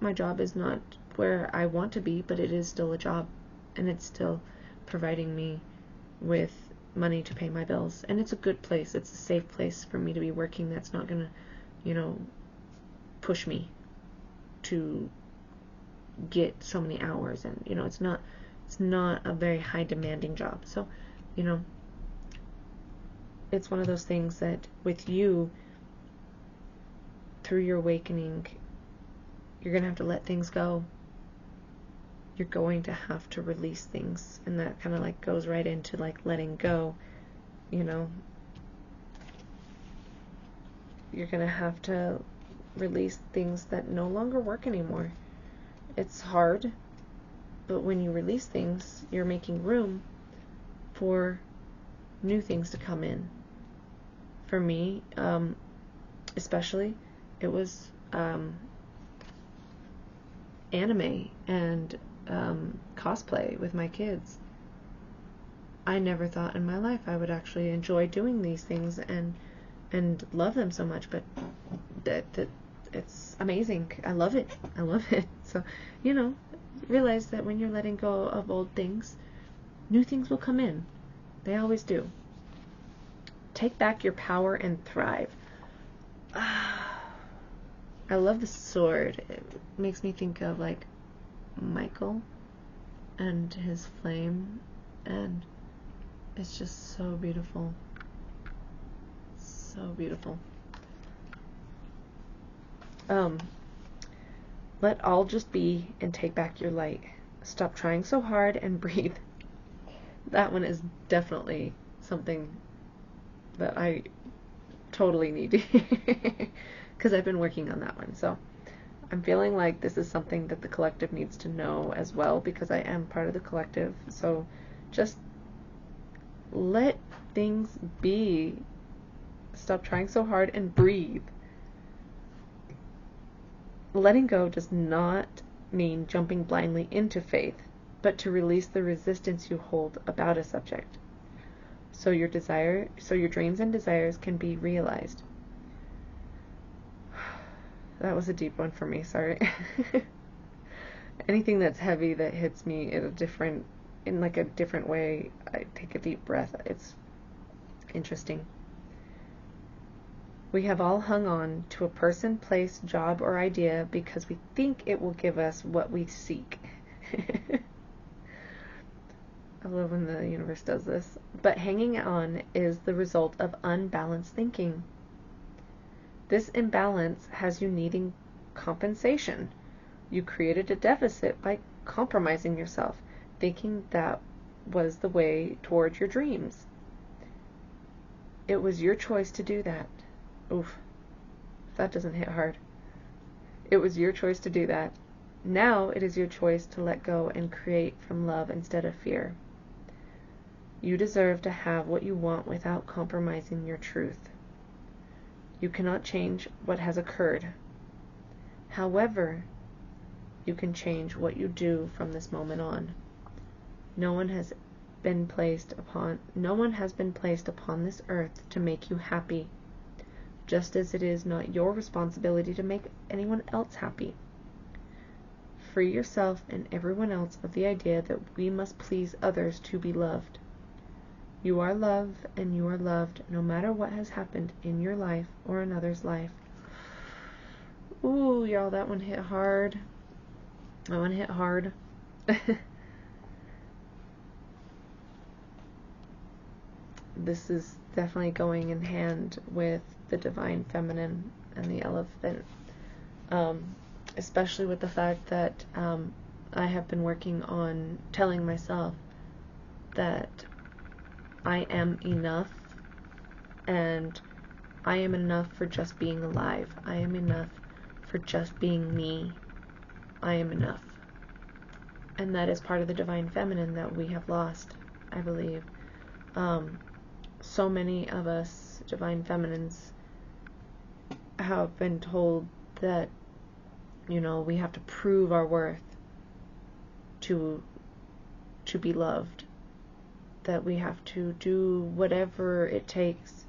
my job is not where I want to be, but it is still a job, and it's still providing me with money to pay my bills, and it's a good place. It's a safe place for me to be working. That's not gonna, push me to get so many hours, and it's not a very high demanding job. So it's one of those things that with you, through your awakening, you're gonna have to let things go. You're going to have to release things, and that kind of goes right into letting go. You're gonna have to release things that no longer work anymore. It's hard, but when you release things, you're making room for new things to come in. For me, especially, it was anime and cosplay with my kids. I never thought in my life I would actually enjoy doing these things and love them so much, but that it's amazing. I love it. So realize that when you're letting go of old things, new things will come in. They always do. Take back your power and thrive. I love the sword. It makes me think of Michael and his flame, and it's just so beautiful. So beautiful. Um, let all just be and take back your light. Stop trying so hard and breathe. That one is definitely something that I totally need because I've been working on that one. So I'm feeling like this is something that the collective needs to know as well, because I am part of the collective. So just let things be. Stop trying so hard and breathe. Letting go does not mean jumping blindly into faith, but to release the resistance you hold about a subject, so your dreams and desires can be realized. That was a deep one for me, sorry. Anything that's heavy that hits me in a different way, I take a deep breath. It's interesting. We have all hung on to a person, place, job, or idea because we think it will give us what we seek. I love when the universe does this. But hanging on is the result of unbalanced thinking. This imbalance has you needing compensation. You created a deficit by compromising yourself, thinking that was the way toward your dreams. It was your choice to do that. Oof, that doesn't hit hard. It was your choice to do that. Now it is your choice to let go and create from love instead of fear. You deserve to have what you want without compromising your truth. You cannot change what has occurred. However, you can change what you do from this moment on. No one has been placed upon this earth to make you happy, just as it is not your responsibility to make anyone else happy. Free yourself and everyone else of the idea that we must please others to be loved. You are love, and you are loved no matter what has happened in your life or another's life. Ooh, y'all, that one hit hard. That one hit hard. This is definitely going in hand with the divine feminine and the elephant. Especially with the fact that I have been working on telling myself that I am enough, and I am enough for just being alive. I am enough for just being me. I am enough. And that is part of the divine feminine that we have lost, I believe. So many of us divine feminines have been told that, we have to prove our worth to be loved, that we have to do whatever it takes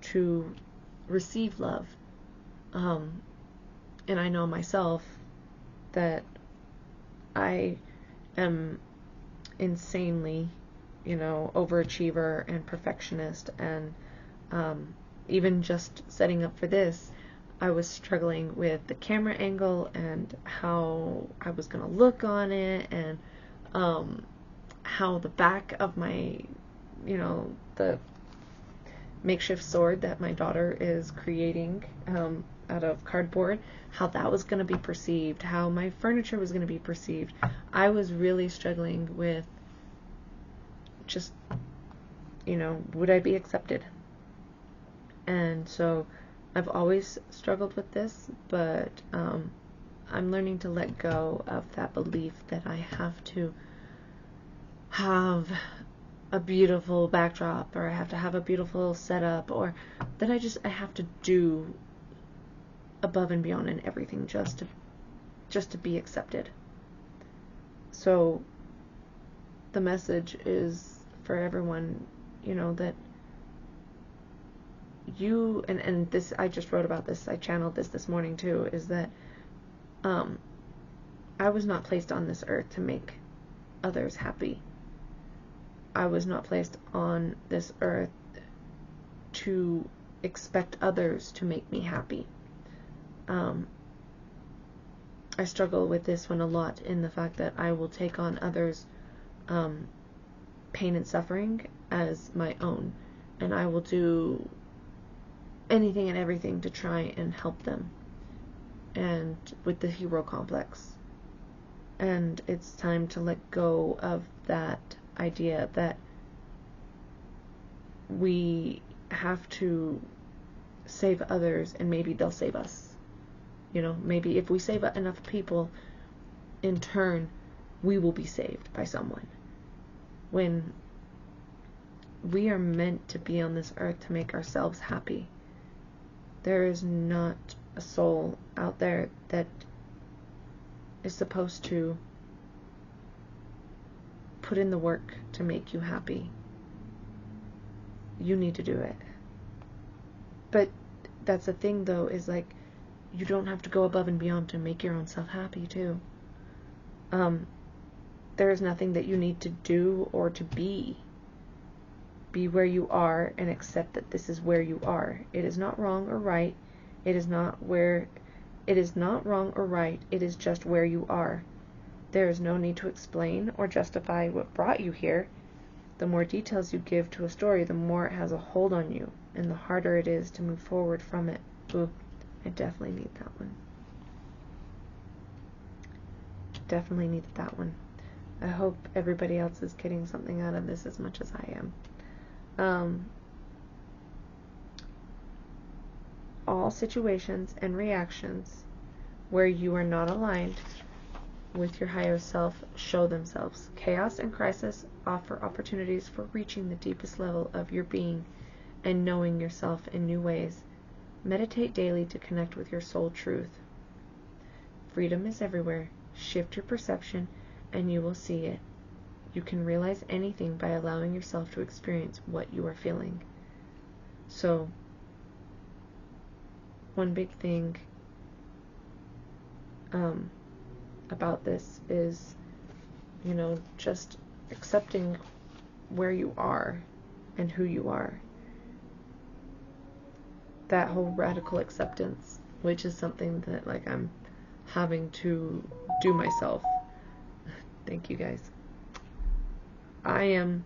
to receive love. And I know myself that I am insanely, overachiever and perfectionist, and even just setting up for this, I was struggling with the camera angle and how I was going to look on it, and how the back of my, the makeshift sword that my daughter is creating out of cardboard, how that was going to be perceived, how my furniture was going to be perceived. I was really struggling with just, would I be accepted? And so I've always struggled with this, but I'm learning to let go of that belief that I have to have a beautiful backdrop, or I have to have a beautiful setup, or that I have to do above and beyond in everything just to be accepted. So the message is for everyone, that you, and this, I just wrote about this, I channeled this morning too, is that I was not placed on this earth to make others happy. I was not placed on this earth to expect others to make me happy. I struggle with this one a lot, in the fact that I will take on others' pain and suffering as my own, and I will do anything and everything to try and help them, and with the hero complex. And it's time to let go of that idea that we have to save others and maybe they'll save us. You know, maybe if we save enough people, in turn, we will be saved by someone. When we are meant to be on this earth to make ourselves happy. There is not a soul out there that is supposed to put in the work to make you happy. You need to do it. But that's the thing, though, is like, you don't have to go above and beyond to make your own self happy too. There is nothing that you need to do or to be. Be where you are and accept that this is where you are. It is not wrong or right. It is not wrong or right. It is just where you are. There is no need to explain or justify what brought you here. The more details you give to a story, the more it has a hold on you, and the harder it is to move forward from it. Ooh, I definitely need that one. Definitely needed that one. I hope everybody else is getting something out of this as much as I am. All situations and reactions where you are not aligned with your higher self show themselves. Chaos and crisis offer opportunities for reaching the deepest level of your being and knowing yourself in new ways. Meditate daily to connect with your soul truth. Freedom is everywhere. Shift your perception and you will see it. You can realize anything by allowing yourself to experience what you are feeling. So, one big thing about this is, just accepting where you are and who you are. That whole radical acceptance, which is something that I'm having to do myself. Thank you guys. I am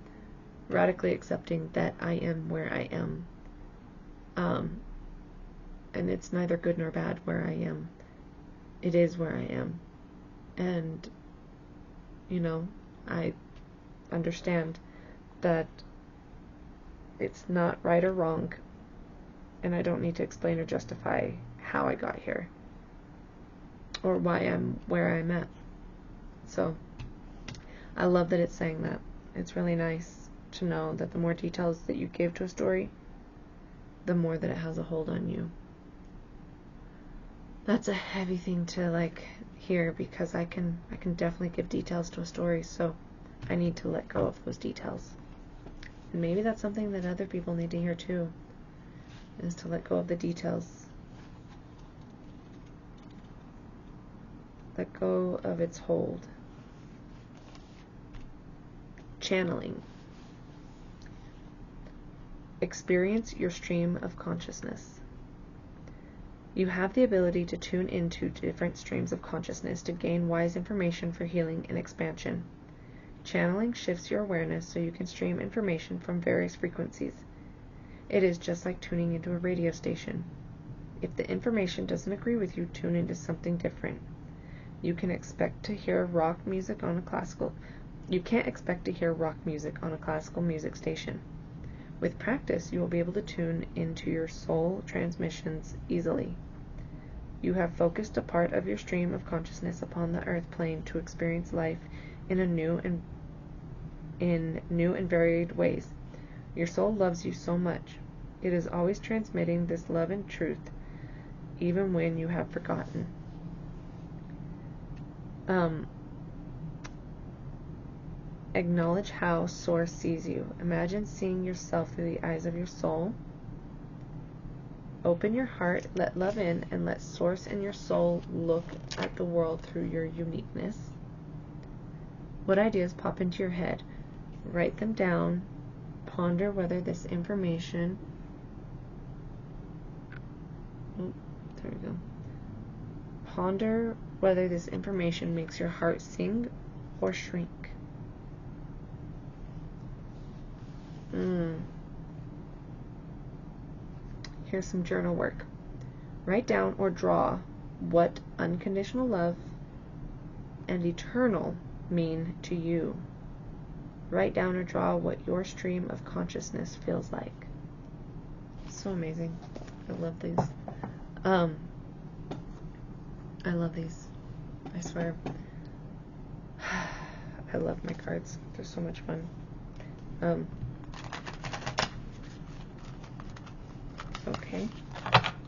radically accepting that I am where I am. And it's neither good nor bad where I am. It is where I am. And, I understand that it's not right or wrong, and I don't need to explain or justify how I got here or why I'm where I'm at. So, I love that it's saying that. It's really nice to know that the more details that you give to a story, the more that it has a hold on you. That's a heavy thing to hear, because I can definitely give details to a story, so I need to let go of those details. And maybe that's something that other people need to hear too, is to let go of the details. Let go of its hold. Channeling. Experience your stream of consciousness. You have the ability to tune into different streams of consciousness to gain wise information for healing and expansion. Channeling shifts your awareness so you can stream information from various frequencies. It is just like tuning into a radio station. If the information doesn't agree with you, tune into something different. You can expect to hear rock music on a classical. You can't expect to hear rock music on a classical music station. With practice, you will be able to tune into your soul transmissions easily. You have focused a part of your stream of consciousness upon the earth plane to experience life in new and varied ways. Your soul loves you so much. It is always transmitting this love and truth, even when you have forgotten. Acknowledge how Source sees you. Imagine seeing yourself through the eyes of your soul. Open your heart, let love in, and let Source and your soul look at the world through your uniqueness. What ideas pop into your head? Write them down. Ponder whether this information... there we go. Ponder whether this information makes your heart sing or shrink. here's some journal work. Write down or draw what unconditional love and eternal mean to you. Write down or draw what your stream of consciousness feels like. So amazing. I love these. I love these. I swear. I love my cards. They're so much fun. Okay,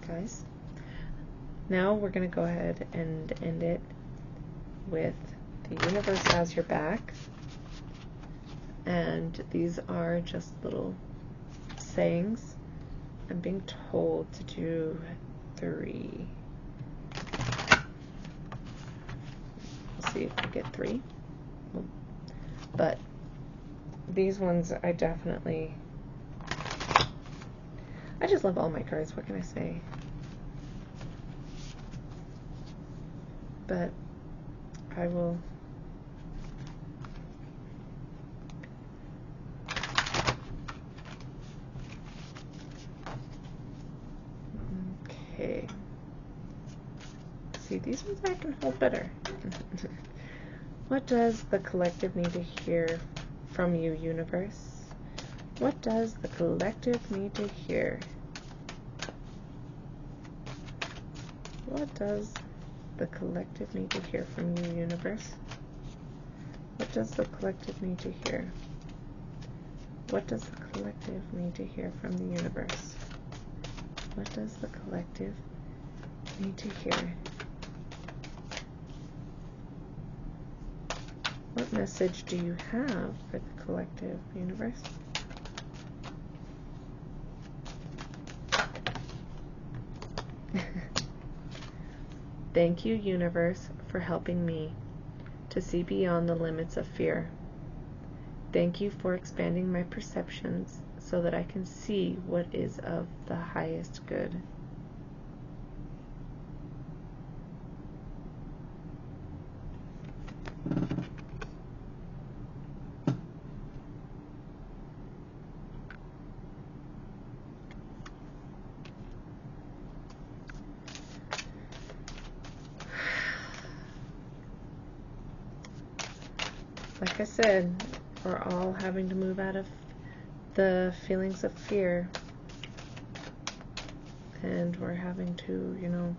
guys. Now we're going to go ahead and end it with the universe has your back. And these are just little sayings. I'm being told to do 3. We'll see if we get 3. But these ones I just love all my cards. What can I say? But I will okay. See, these ones I can hold better. What does the collective need to hear from you, universe? What does the collective need to hear? What does the collective need to hear from you, universe? What does the collective need to hear? What does the collective need to hear from the universe? What does the collective need to hear? What message do you have for the collective, universe? Thank you, universe, for helping me to see beyond the limits of fear. Thank you for expanding my perceptions so that I can see what is of the highest good. Like I said, we're all having to move out of the feelings of fear, and we're having to,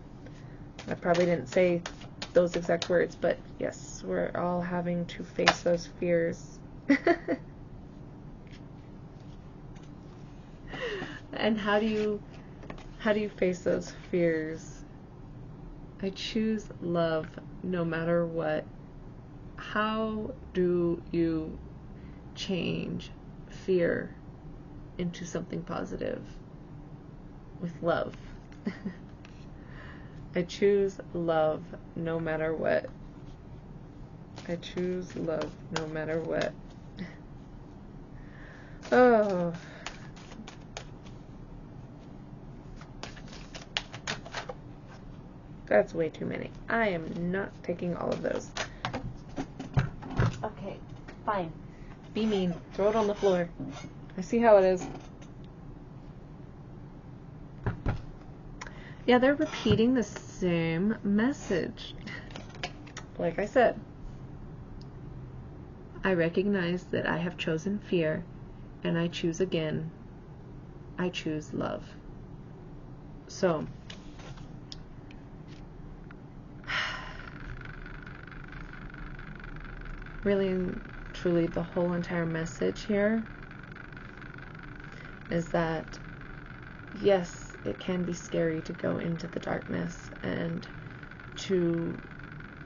I probably didn't say those exact words, but yes, we're all having to face those fears. And how do you face those fears? I choose love no matter what. How do you change fear into something positive with love? I choose love no matter what. I choose love no matter what. Oh. That's way too many. I am not taking all of those. Okay, fine. Be mean. Throw it on the floor. I see how it is. Yeah, they're repeating the same message. Like I said, I recognize that I have chosen fear, and I choose again. I choose love. So, really and truly, the whole entire message here is that, yes, it can be scary to go into the darkness and to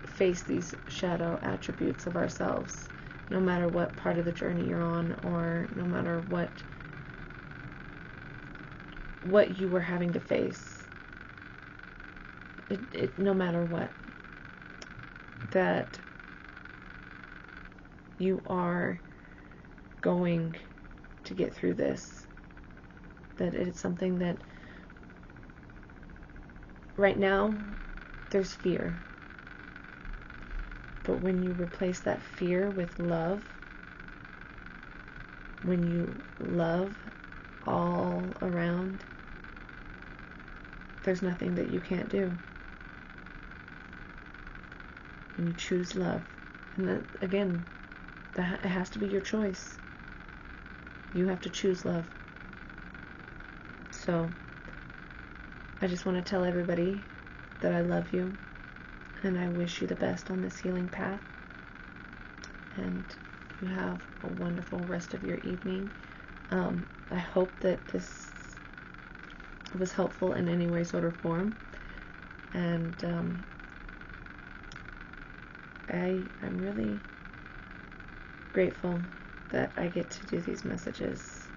face these shadow attributes of ourselves, no matter what part of the journey you're on, or no matter what you were having to face. No matter what, that you are going to get through this. That it's something that right now there's fear. But when you replace that fear with love, when you love all around, there's nothing that you can't do. And you choose love. And that, again, it has to be your choice. You have to choose love. So, I just want to tell everybody that I love you, and I wish you the best on this healing path. And you have a wonderful rest of your evening. I hope that this was helpful in any way, sort, or form. And I'm really grateful that I get to do these messages.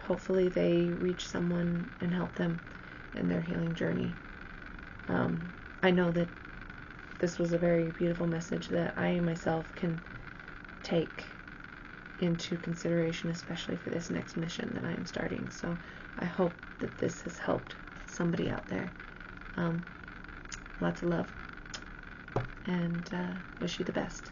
Hopefully they reach someone and help them in their healing journey. I know that this was a very beautiful message that I myself can take into consideration, especially for this next mission that I am starting. So I hope that this has helped somebody out there. Lots of love, and wish you the best.